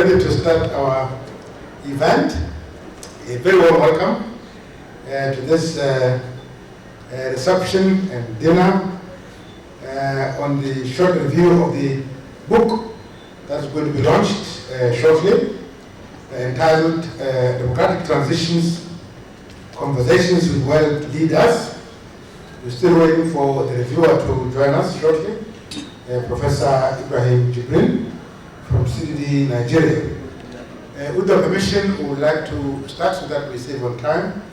ready to start our event. A very warm welcome to this reception and dinner on the short review of the book that's going to be launched shortly, entitled Democratic Transitions, Conversations with World Leaders. We're still waiting for the reviewer to join us shortly, Professor Ibrahim Jibrin from CDD, Nigeria. With the permission, we would like to start so that we save on time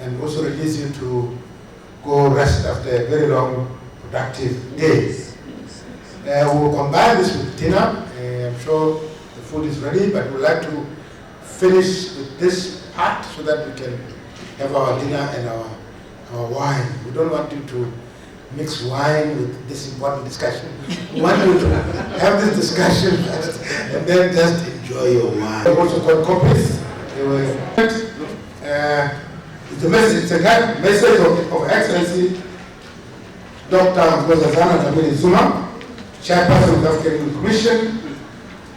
and also release you to go rest after a very long, productive day. We will combine this with dinner. I'm sure the food is ready, but we'd like to finish with this part so that we can have our dinner and our wine. We don't want you to mix wine with this important discussion. We want you to have this discussion first and then just enjoy your wine. I've also got copies. It's a message of Excellency Dr. Nkosazana Dlamini Zuma, Chairperson of the African Union Commission,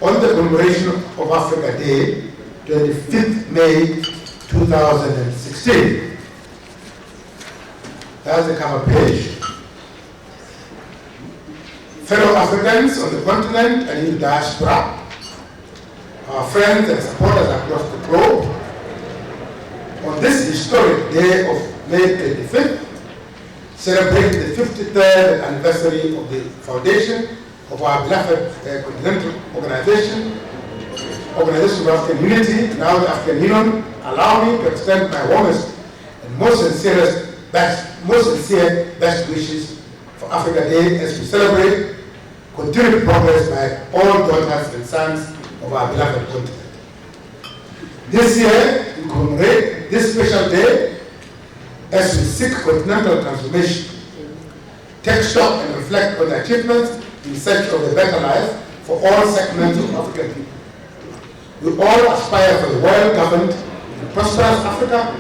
on the commemoration of Africa Day, 25th May 2016. That's the cover page. Fellow Africans on the continent and in the diaspora, our friends and supporters across the globe, on this historic day of May 25th, celebrating the 53rd anniversary of the foundation of our beloved continental organization of African Unity, now the African Union. Allow me to extend my warmest and most sincere best wishes for Africa Day as we celebrate continued progress by all daughters and sons of our beloved continent. This year, we commemorate this special day as we seek continental transformation, take stock and reflect on the achievements in search of a better life for all segments of African people. We all aspire for a well-governed and prosperous Africa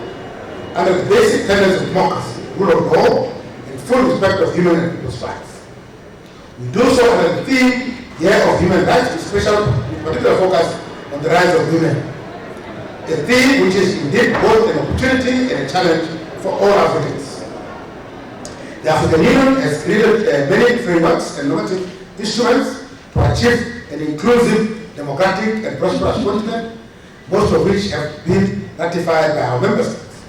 under the basic tenets of democracy, rule of law, and full respect of human and people's rights. We do so under the theme, Year of Human Rights, with particular focus on the rights of women. A theme which is indeed both an opportunity and a challenge for all Africans. The African Union has created many frameworks and normative instruments to achieve an inclusive, democratic, and prosperous continent, most of which have been ratified by our member states.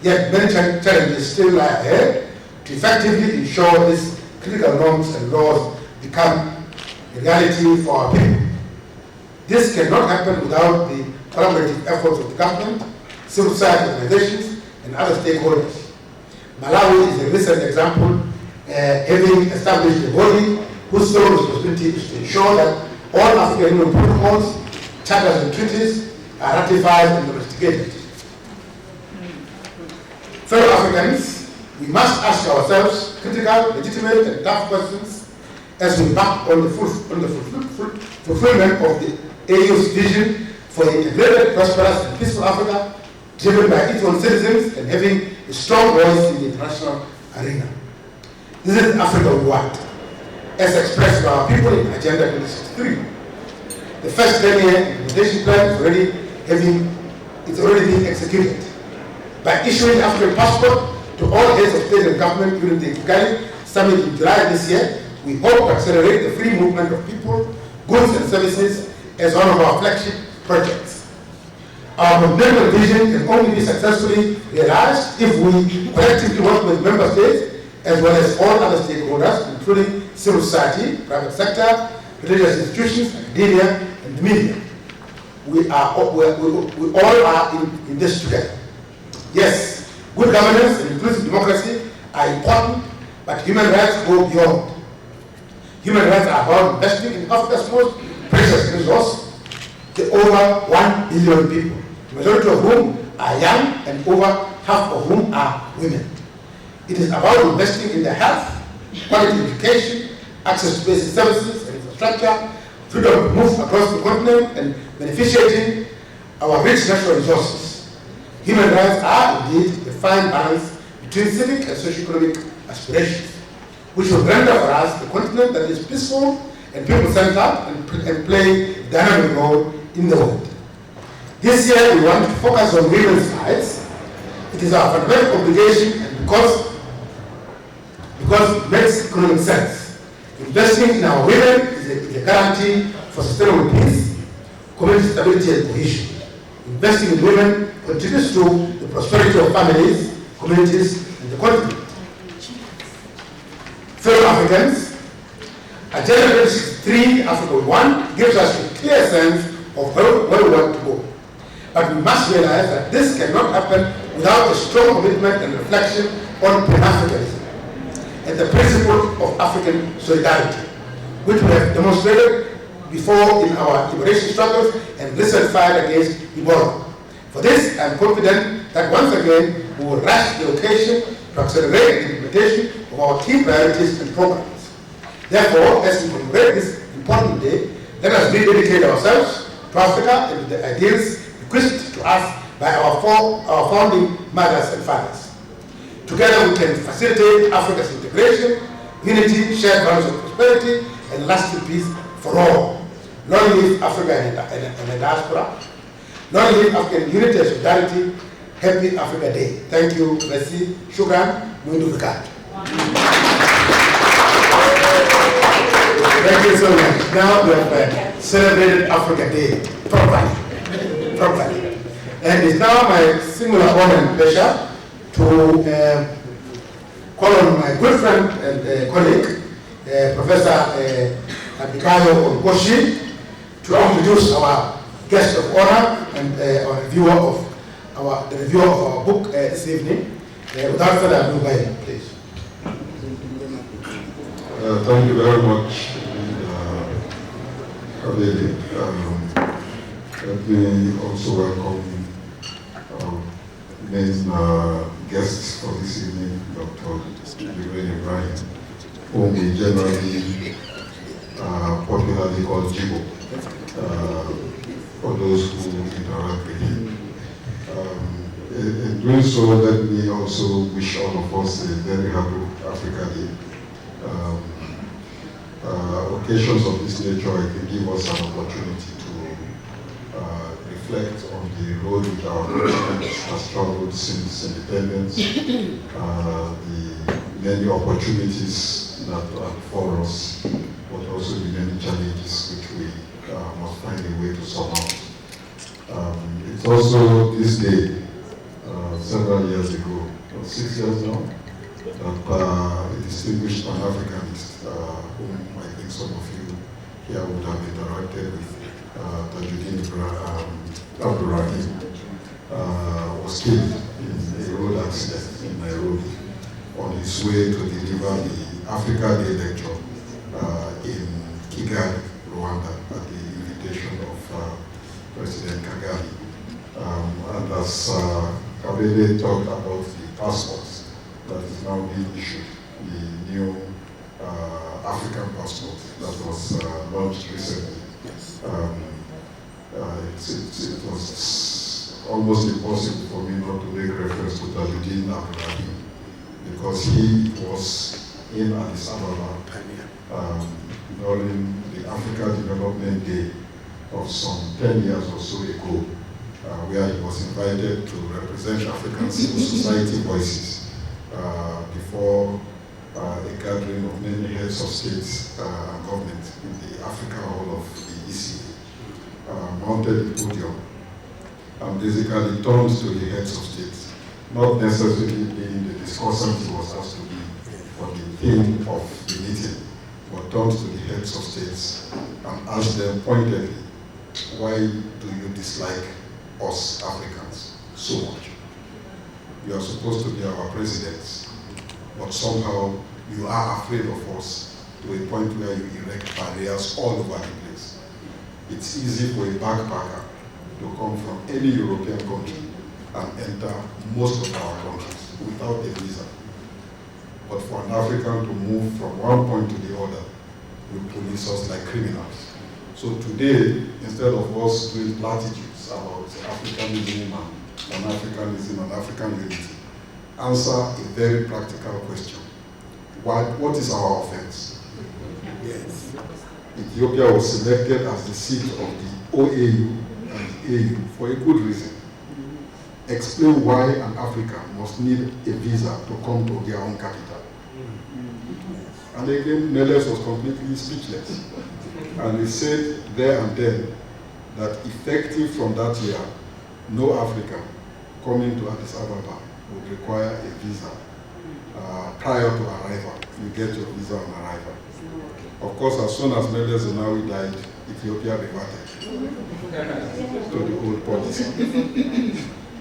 Yet many challenges still lie ahead to effectively ensure these critical norms and laws become a reality for our people. This cannot happen without the collaborative efforts of the government, civil society organizations, and other stakeholders. Malawi is a recent example, having established a body whose sole responsibility is to ensure that all African Union protocols, charters, and treaties are ratified and domesticated. Fellow Africans, we must ask ourselves critical, legitimate, and tough questions as we embark on the fulfillment of the AU's vision for an integrated, prosperous, and peaceful Africa, driven by its own citizens and having a strong voice in the international arena. This is Africa we want, as expressed by our people in Agenda 2063. The first 10-year implementation plan is already being executed. By issuing African passport to all heads of state and government during the Kigali Summit in July this year, we hope to accelerate the free movement of people, goods, and services as one of our flagship projects. Our continental vision can only be successfully realized if we collectively work with member states as well as all other stakeholders, including civil society, private sector, religious institutions, academia, and the media. We all are in this together. Yes, good governance and inclusive democracy are important, but human rights go beyond. Human rights are about investing in Africa's most precious resource, the over 1 billion people, the majority of whom are young and over half of whom are women. It is about investing in their health, quality education, access to basic services and infrastructure, freedom to move across the continent, and beneficiating our rich natural resources. Human rights are indeed a fine balance between civic and socio-economic aspirations, which will render for us a continent that is peaceful and people-centered and play a dynamic role in the world. This year we want to focus on women's rights. It is our fundamental obligation, and because it makes economic sense. Investing in our women is a guarantee for sustainable peace, community stability and cohesion. Investing in women contributes to the prosperity of families, communities, and the continent. Fellow Africans, Agenda 2063 Africa 1 gives us a clear sense of where we want to go. But we must realize that this cannot happen without a strong commitment and reflection on Pan-Africanism and the principle of African solidarity, which we have demonstrated before in our liberation struggles and recent fight against Ebola. For this, I am confident that once again we will rush the occasion to accelerate the implementation of our key priorities and programs. Therefore, as we commemorate this important day, let us rededicate ourselves to Africa and to the ideals bequeathed to us by our founding mothers and fathers. Together we can facilitate Africa's integration, unity, shared values of prosperity, and lasting peace for all. Long live Africa and the diaspora. Long live African unity and solidarity. Happy Africa Day. Thank you. Merci. Shukran. Mundu Vikat. Thank you so much. Now we have celebrated Africa Day properly. And it's now my singular honor and pleasure to call on my good friend and colleague, Professor Abikayo Onkoshi, to introduce our guest of honor and our reviewer of our book this evening. Without further ado, please. Thank you very much, Abedi. Let me also welcome our main guests for this evening, Dr. Jibril Ibrahim, whom we generally popularly call Jibo, for those who interact with him. In doing so, let me also wish all of us a very happy Africa Day. Occasions of this nature, I think, give us an opportunity to reflect on the road which our president has traveled since independence, the many opportunities that are before us, but also the many challenges which we must find a way to surmount. It's also this day, several years ago, 6 years now, that a distinguished Pan-Africanist, whom I think some of you here would have interacted with, Tajuddin Abdurrahim, was killed in a road accident in Nairobi on his way to deliver the Africa Day lecture in Kigali, Rwanda, at the invitation of President Kagame. And as Kabele talked about the passports that is now being issued, the new African passport that was launched recently. It was almost impossible for me not to make reference to Tajuddin Abdurrahim, because he was in Addis Ababa during the Africa Development Day of some 10 years or so ago, where he was invited to represent African civil society voices before a gathering of many heads of states and government in the Africa Hall of the ECA, mounted the podium and basically turned to the heads of states, not necessarily being the discussant he was asked to be for the theme of the meeting, but turned to the heads of states and asked them pointedly, why do you dislike us Africans so much? You are supposed to be our presidents, but somehow you are afraid of us to a point where you erect barriers all over the place. It's easy for a backpacker to come from any European country and enter most of our countries without a visa. But for an African to move from one point to the other will police us like criminals. So today, instead of us doing platitudes about Africanism and Pan-Africanism and African unity, answer a very practical question. What is our offense? Yes. Ethiopia was selected as the seat of the OAU AU for a good reason. Explain why an African must need a visa to come to their own capital. And again, Neles was completely speechless. And he said there and then that effective from that year, no African coming to Addis Ababa would require a visa prior to arrival. You get your visa on arrival. Of course, as soon as Meles Zenawi died, Ethiopia reverted to the old policy.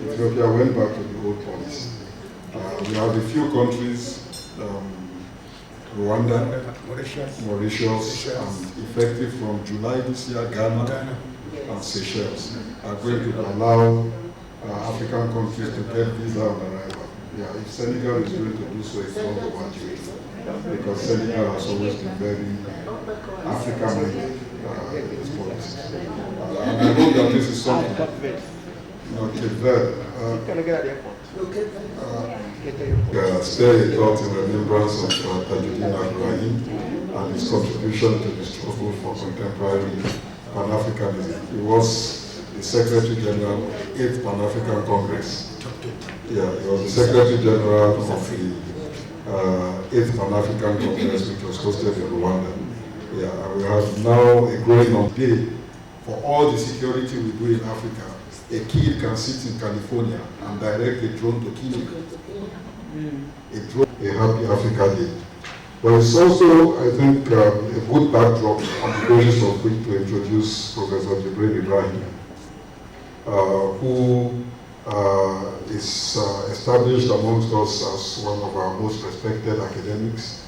Ethiopia went back to the old policy. We have a few countries, Rwanda, Mauritius, and effective from July this year, Ghana and Seychelles are going to allow African countries to get visa on arrival. Yeah, if Senegal is going to do so, it's not overdue, because Senegal has always been very African-minded in its policy. And I hope that this is something. Spare a thought in remembrance of Tajuddin Ibrahim and his contribution to the struggle for contemporary Pan-Africanism. He was the Secretary General of the 8th Pan-African Congress. Yeah, he was the Secretary General of the 8th Pan-African Congress, which was hosted in Rwanda. Yeah, we have now a growing on day for all the security we do in Africa. A kid can sit in California and direct a drone to kill you. A happy Africa Day. But it's also, I think, a good backdrop on the basis of which to introduce Professor Jibril Ibrahim, who is established amongst us as one of our most respected academics,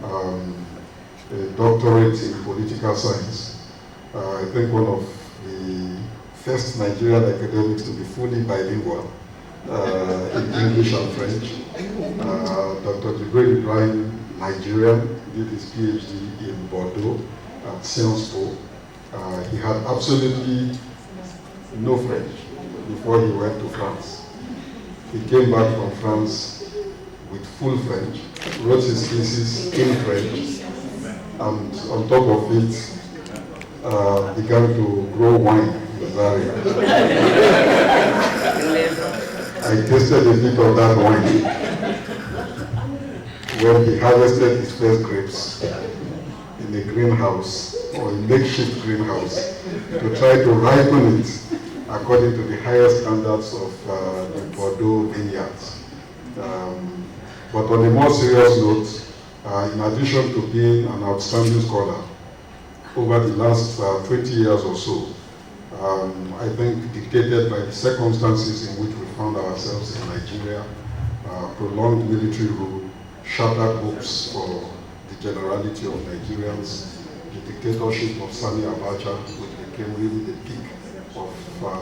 a doctorate in political science. I think one of the first Nigerian academics to be fully bilingual in English and French. Dr. Jibril Ibrahim, Nigerian, did his PhD in Bordeaux at Sciences Po. He had absolutely no French before he went to France. He came back from France with full French, wrote his thesis in French, and on top of it, began to grow wine in Zaria. I tasted a bit of that wine when he harvested his first grapes in a greenhouse, or a makeshift greenhouse, to try to ripen it according to the highest standards of the Bordeaux vineyards. But on a more serious note, in addition to being an outstanding scholar, over the last 20 years or so, I think dictated by the circumstances in which we found ourselves in Nigeria, prolonged military rule, shattered hopes for the generality of Nigerians, the dictatorship of Sani Abacha, which became really the peak of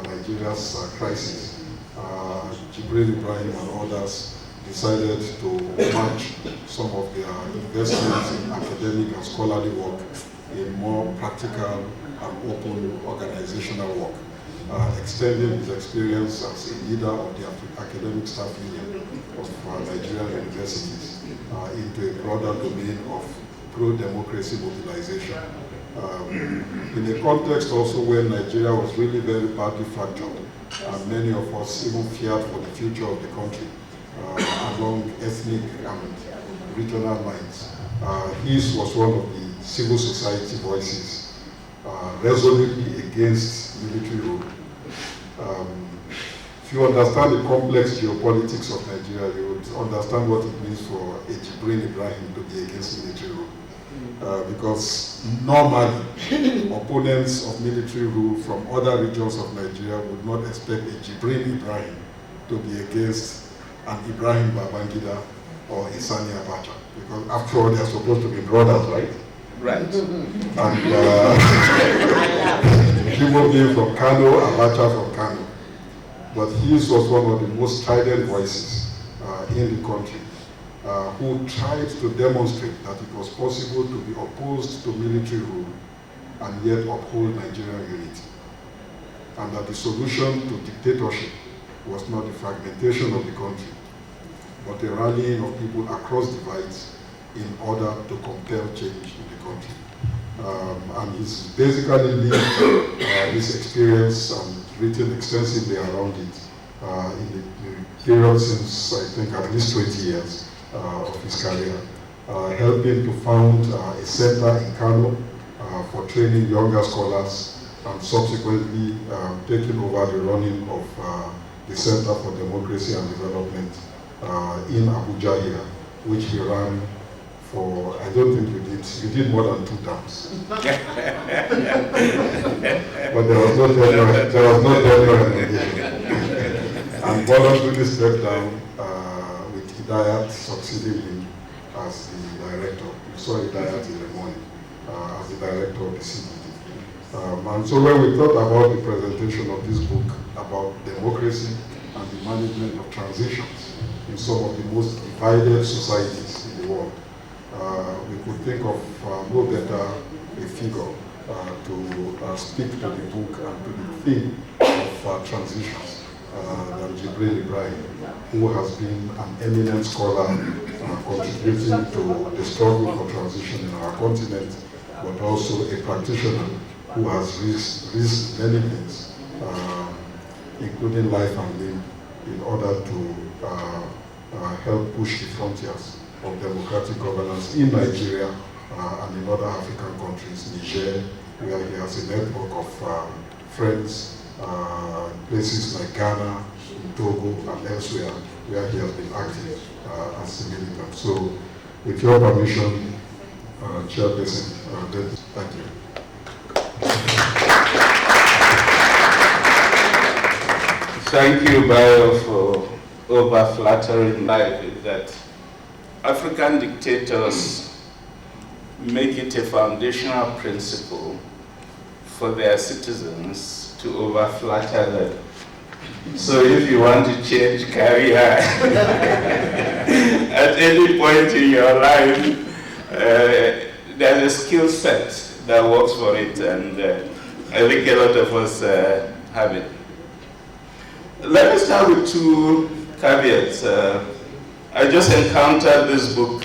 Nigeria's crisis. Jibril Ibrahim and others decided to match some of their investments in academic and scholarly work in more practical and open organizational work, extending his experience as a leader of the Academic Staff Union of Nigerian universities into a broader domain of pro-democracy mobilization. In a context also where Nigeria was really very badly fractured, and many of us even feared for the future of the country along ethnic and regional lines. His was one of the civil society voices resolutely against military rule. If you understand the complex geopolitics of Nigeria, you would understand what it means for a Jibril Ibrahim to be against military rule. Because normally, opponents of military rule from other regions of Nigeria would not expect a Jibril Ibrahim to be against an Ibrahim Babangida or a Sani Abacha. Because after all, they are supposed to be brothers, right? Right. And people being from Kano, Abacha from Kano. But his was one of the most strident voices in the country, who tried to demonstrate that it was possible to be opposed to military rule and yet uphold Nigerian unity. And that the solution to dictatorship was not the fragmentation of the country, but the rallying of people across divides in order to compel change in the country. And he's basically lived this experience and written extensively around it in the period since, I think, at least 20 years of his career, helping to found a center in Kano for training younger scholars, and subsequently taking over the running of the Center for Democracy and Development in Abuja here, which he ran for, I don't think you did more than 2 terms. But there was no tenure engagement. And voluntarily stepped down with Hidayat succeeding him as the director. You saw Hidayat in the morning as the director of the CBD. And so when we thought about the presentation of this book about democracy and the management of transitions in some of the most divided societies in the world, we could think of no better a figure to speak to the book and to the theme of transitions than Jibril Ibrahim, who has been an eminent scholar contributing to the struggle for transition in our continent, but also a practitioner who has risked many things, including life and limb, in order to help push the frontiers of democratic governance in Nigeria and in other African countries, Niger, where he has a network of friends, places like Ghana, Togo, and elsewhere, where he has been active as a militant. So, with your permission, Chairperson, thank you. Thank you, Bayo, for over-flattering life is that African dictators make it a foundational principle for their citizens to over-flatter them. So if you want to change career at any point in your life, there's a skill set that works for it, and I think a lot of us have it. Let me start with 2 caveats. I just encountered this book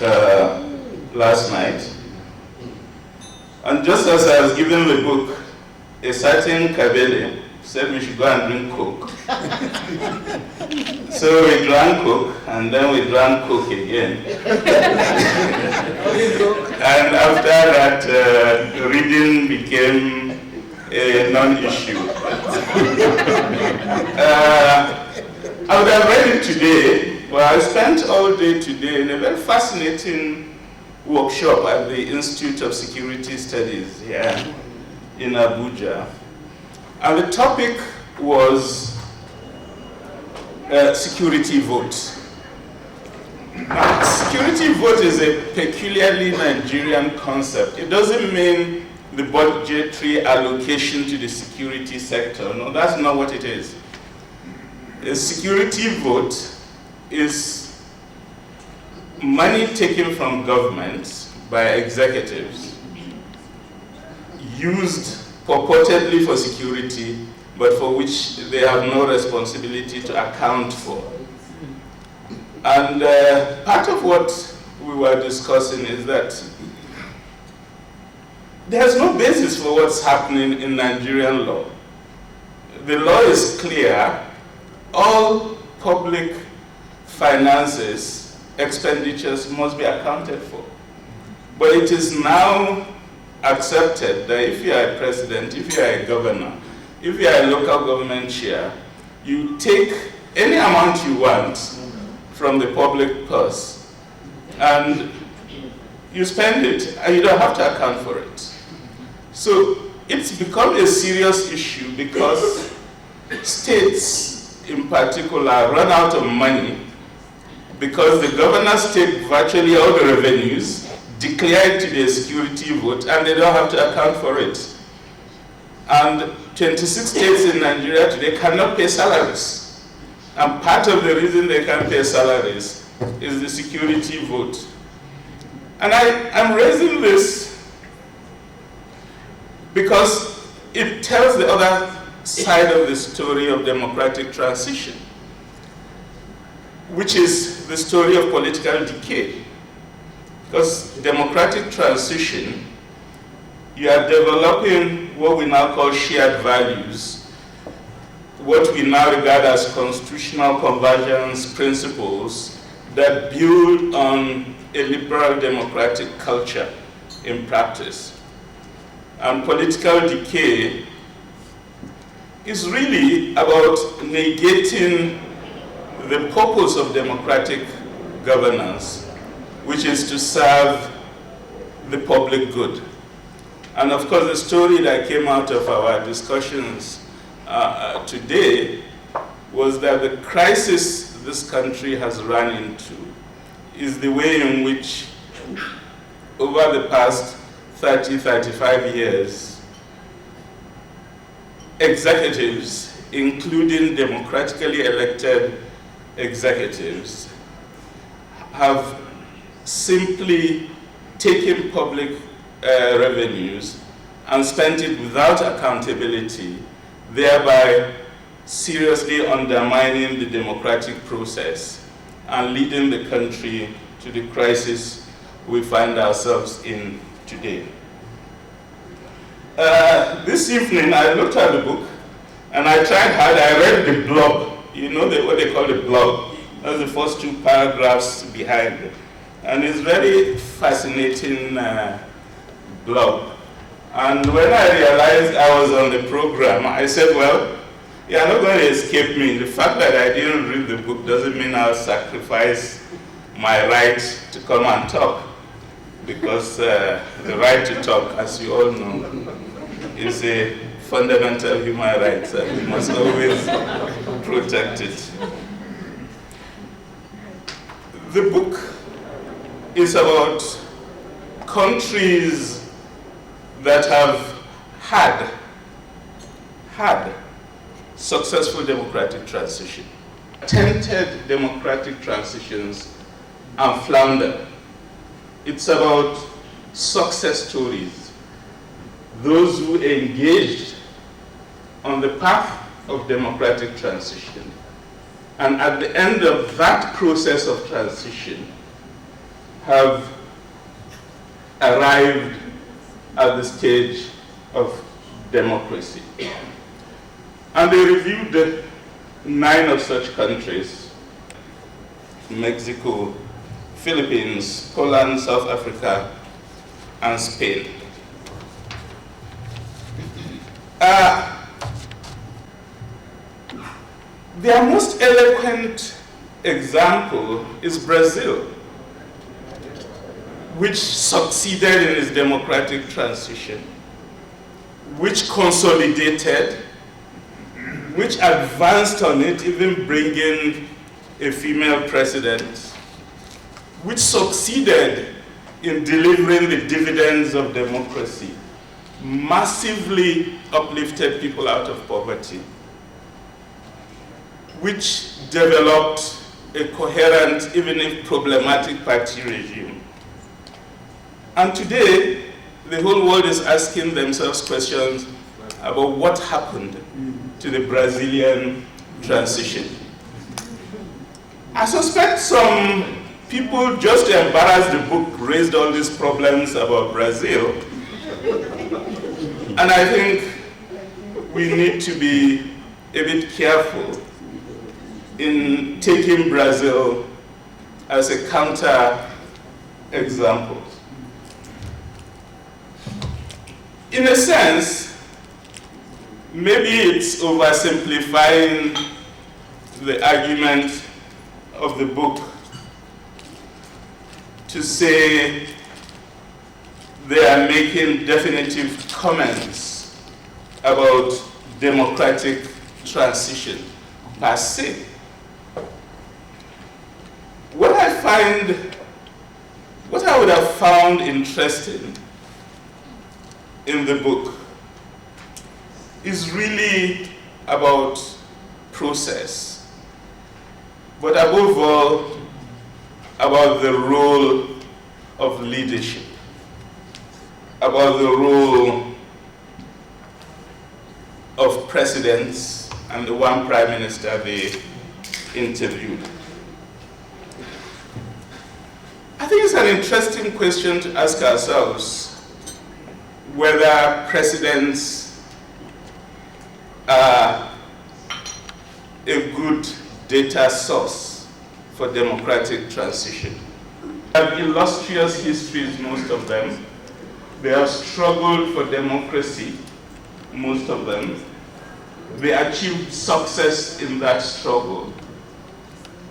last night, and just as I was given the book, a certain Kabele said we should go and drink Coke. So we drank Coke, and then we drank Coke again. And after that, reading became a non-issue. I would have read it today, but I spent all day today in a very fascinating workshop at the Institute of Security Studies here in Abuja. And the topic was security vote. Now, security vote is a peculiarly Nigerian concept. It doesn't mean the budgetary allocation to the security sector. No, that's not what it is. A security vote is money taken from government by executives, used purportedly for security, but for which they have no responsibility to account for. And part of what we were discussing is that there's no basis for what's happening in Nigerian law. The law is clear. All public finances, expenditures must be accounted for. But it is now accepted that if you are a president, if you are a governor, if you are a local government chair, you take any amount you want from the public purse and you spend it and you don't have to account for it. So it's become a serious issue because states in particular run out of money because the governors take virtually all the revenues, declare it to be a security vote, and they don't have to account for it. And 26 states in Nigeria today cannot pay salaries. And part of the reason they can't pay salaries is the security vote. And I'm raising this because it tells the other side of the story of democratic transition, which is the story of political decay. Because democratic transition you are developing what we now call shared values, what we now regard as constitutional convergence principles that build on a liberal democratic culture in practice. And political decay is really about negating the purpose of democratic governance, which is to serve the public good. And of course, the story that came out of our discussions today was that the crisis this country has run into is the way in which, over the past 30, 35 years, executives, including democratically elected executives, have simply taken public revenues and spent it without accountability, thereby seriously undermining the democratic process and leading the country to the crisis we find ourselves in today. This evening I looked at the book and I tried hard. I read the blog, you know what they call the blog. That's the first 2 paragraphs behind it. And it's very fascinating blog. And when I realized I was on the program, I said, well, you're not going to escape me. The fact that I didn't read the book doesn't mean I'll sacrifice my right to come and talk. Because the right to talk, as you all know, is a fundamental human right, and we must always protect it. The book is about countries that have had successful democratic transition, attempted democratic transitions and floundered. It's about success stories, those who engaged on the path of democratic transition, and at the end of that process of transition have arrived at the stage of democracy. And they reviewed 9 of such countries: Mexico, Philippines, Poland, South Africa, and Spain. Their most eloquent example is Brazil, which succeeded in its democratic transition, which consolidated, which advanced on it, even bringing a female president, which succeeded in delivering the dividends of democracy, massively uplifted people out of poverty, which developed a coherent, even if problematic, party regime. And today, the whole world is asking themselves questions about what happened to the Brazilian transition. I suspect some people, just to embarrass the book, raised all these problems about Brazil. And I think we need to be a bit careful in taking Brazil as a counter example. In a sense, maybe it's oversimplifying the argument of the book to say they are making definitive comments about democratic transition per se. What I would have found interesting in the book is really about process, but above all, about the role of leadership, about the role of presidents and the one prime minister they interviewed. I think it's an interesting question to ask ourselves. whether presidents are a good data source for democratic transition. They have illustrious histories, most of them. They have struggled for democracy, most of them. They achieved success in that struggle.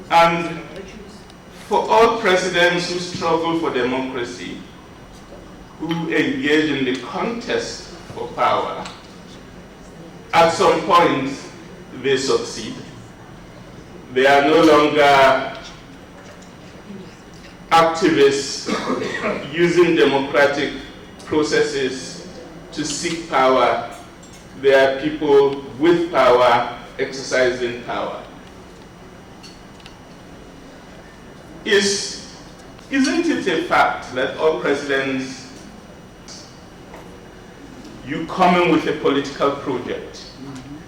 And for all presidents who struggle for democracy, who engage in the contest for power, at some point they succeed. They are no longer activists using democratic processes to seek power. They are people with power exercising power. Isn't it a fact that all presidents, you come in with a political project,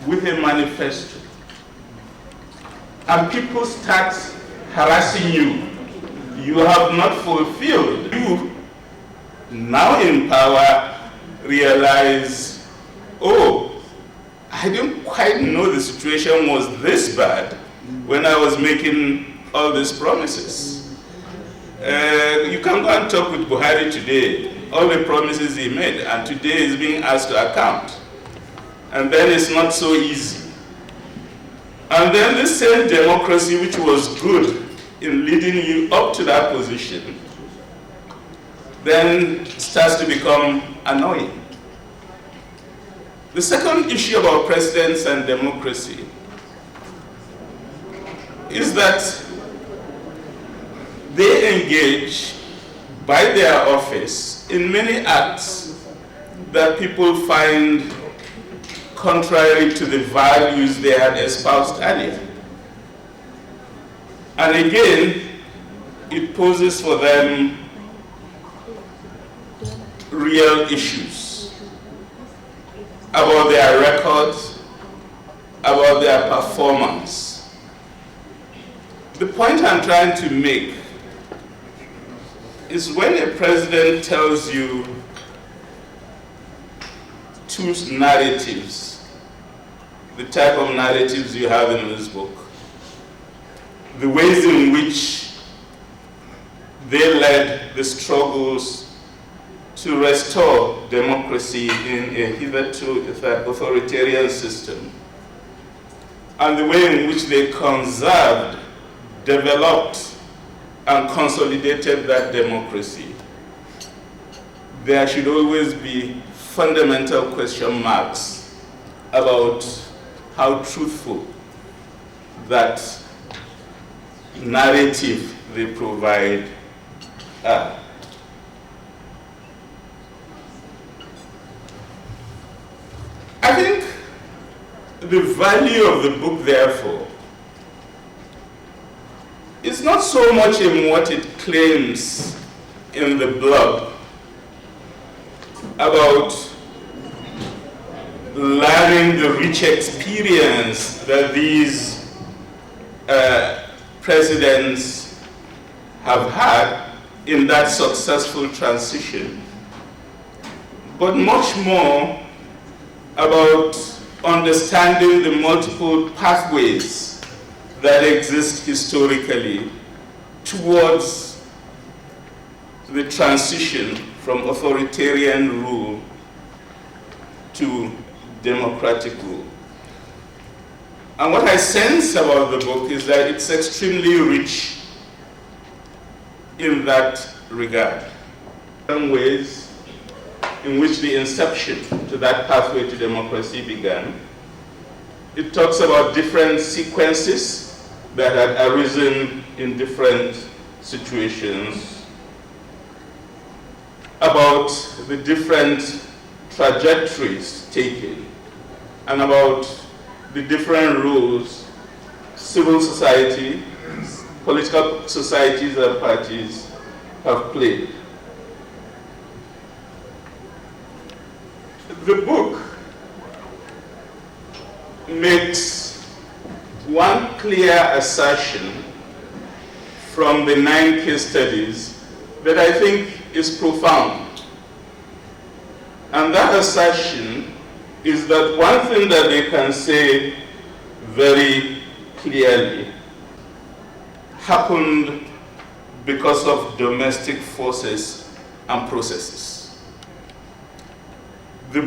with a manifesto, and people start harassing you? You have not fulfilled. You, now in power, realize, oh, I didn't quite know the situation was this bad when I was making all these promises. You can go and talk with Buhari today, all the promises he made, and today he's being asked to account. And then it's not so easy. And then this same democracy, which was good in leading you up to that position, then starts to become annoying. The second issue about presidents and democracy is that they engage by their office in many acts that people find contrary to the values they had espoused earlier. And again, it poses for them real issues about their records, about their performance. The point I'm trying to make is when a president tells you two narratives, the type of narratives you have in this book, the ways in which they led the struggles to restore democracy in a hitherto authoritarian system, and the way in which they conserved, developed, and consolidated that democracy, there should always be fundamental question marks about how truthful that narrative they provide are. I think the value of the book, therefore, is not so much in what it claims in the blog about learning the rich experience that these presidents have had in that successful transition, but much more about understanding the multiple pathways that exist historically towards the transition from authoritarian rule to democratic rule. And what I sense about the book is that it's extremely rich in that regard. Some ways in which the inception to that pathway to democracy began. It talks about different sequences that had arisen in different situations, about the different trajectories taken, and about the different roles civil society, political societies and parties have played. The book makes one clear assertion from the 9 case studies that I think is profound. And And that assertion is that one thing that they can say very clearly happened because of domestic forces and processes. The